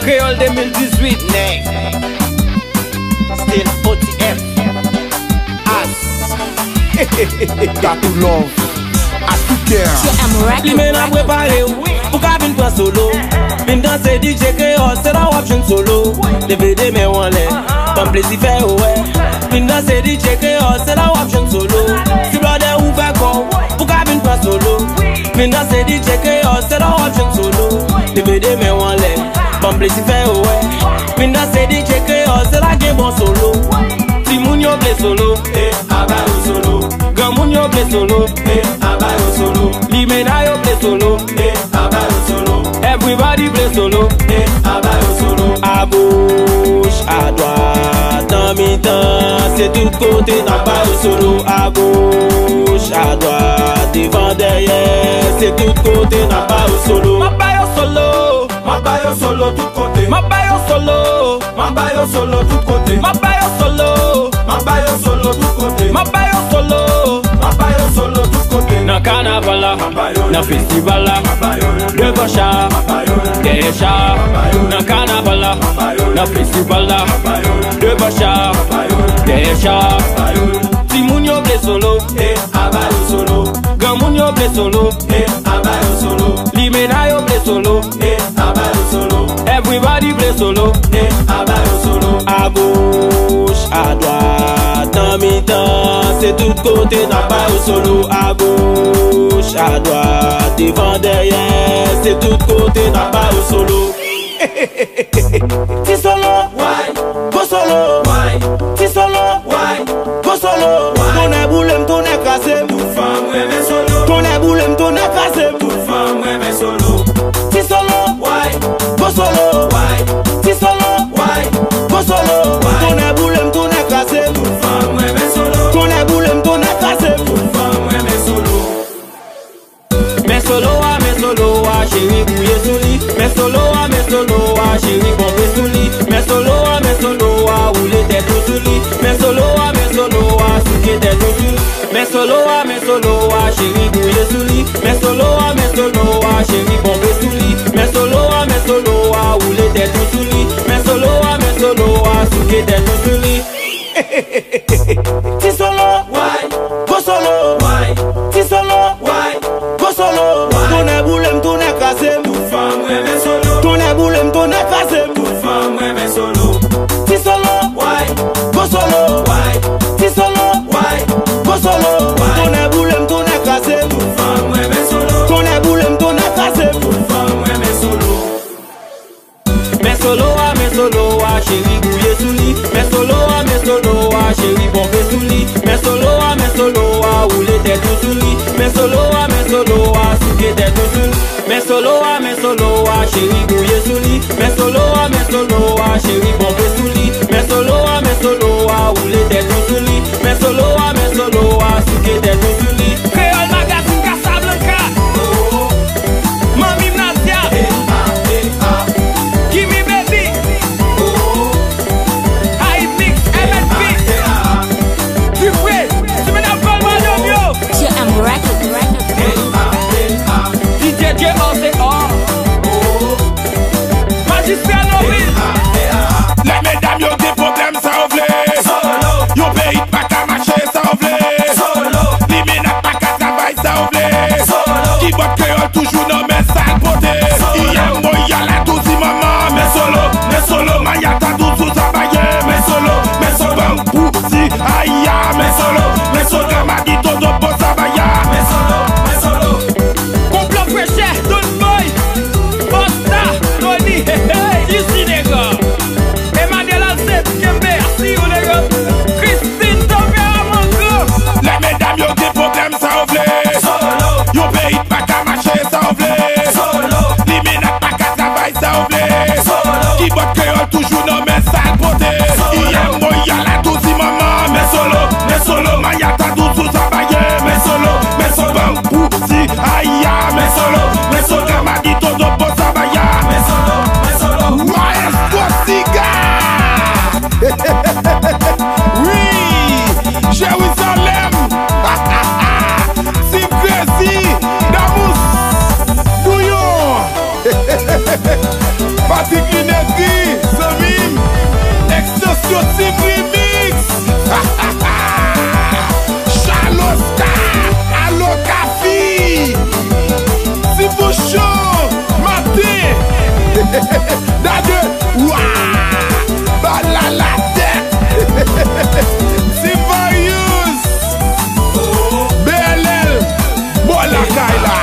Créole 2018, next. Still OTF. As. Got to love. I took care. Li men a prepare ou, pou ka vin pran solo. Vin danse DJ Créole, c'est la option solo. DVD men wan lè, pan plezi fè ouè. Vin danse DJ Créole, c'est la option solo. Si blode ou fè kon, pou ka vin pran solo. Vin danse DJ Créole, c'est la option solo. DVD men wan lè, pan plezi fè ouè. Vin danse DJ Créole, c'est la gen bon solo. Si moun yo ple solo, abay ou solo. Grand moun yo ple solo, abay ou solo. Li mena yo ple solo, abay ou solo. Everybody ple solo, abay ou solo. A gauche, à droite, en mi-temps, c'est tout côté, abay ou solo. A gauche, à droite, devant derrière, c'est tout côté, abay ou solo. M'abay ou solo, m'abay ou solo tout côté. M'abay ou solo, m'abay ou solo tout côté. M'abay ou solo, m'abay ou solo tout côté. M'abay ou solo, m'abay ou solo tout côté. Nan carnaval la, nan festival la, devant chat, derrière chat. Nan carnaval la, nan festival la, devant chat, derrière chat. Si moun yo ple solo, abay ou solo. Grand moun yo ple solo, abay ou solo. Li mena yo ple solo, abay ou solo. Everybody ple solo, abay ou solo. A gauche, à droite, en mi-temps, c'est tout côté, abay ou solo. A gauche, à droite, devant derrière, c'est tout côté, abay ou solo. Ti solo, why? Go solo, why? Ti solo, why? Go solo, why? Tourne boulem, tourne cassé, toute femme aime solo. Tourne boulem, tourne cassé, toute femme aime solo. Ti solo, why? Go solo, why? Ti solo, why? Go solo, why? Tourne boulem, tourne cassé, toute femme aime solo. Tourne boulem, tourne cassé, toute femme aime solo. Mais solo, chérie, bouillé sous lit. Mais solo, chérie, bombé sous lit. Mais solo, rouler tête sous lit. Mais solo, souquer tête sous lit. Mais solo, chérie, bouillé sous lit. Mais solo, chérie, bombé sous lit. Mais solo, rouler tête sous lit. Mais solo, souquer tête sous lit. Ti solo, why? Go solo, why? Ti solo, why? Go solo, why? Tourne boulem, tourne cassé, toute femme aime solo. Tourne boulem, tourne cassé, toute femme aime solo. Ti solo, why? Go solo, why? Ti solo, why? Go solo, why? Tourne boulem, tourne cassé, toute femme aime solo. Tourne boulem, tourne cassé, toute femme aime solo. Mais solo, chérie, bouillé sous lit. Mais solo, chérie, bombé sous lit. Mais solo, rouler tête sous lit. Mais solo, souquer tête sous lit. Mais solo, chérie, bouillé sous lit. Mais solo, chérie, bombé sous lit. Mais solo, rouler tête sous lit. Mais solo, souquer tête sous lit. Créole Magazine Casablanca. Mami Nadia. Gimme baby. High mix MSP. Tu fais, tu me n'as pas le yo. DJ J.O.C.O. Magistrat Nobil. Les mesdames, yo des problèmes, ça ouvre. Massive Remix. Chaloska, allo Kafi. Si vous chaud, matin. Dade, ouah, bala la tête. Si Various, BLL, Bola Kaila.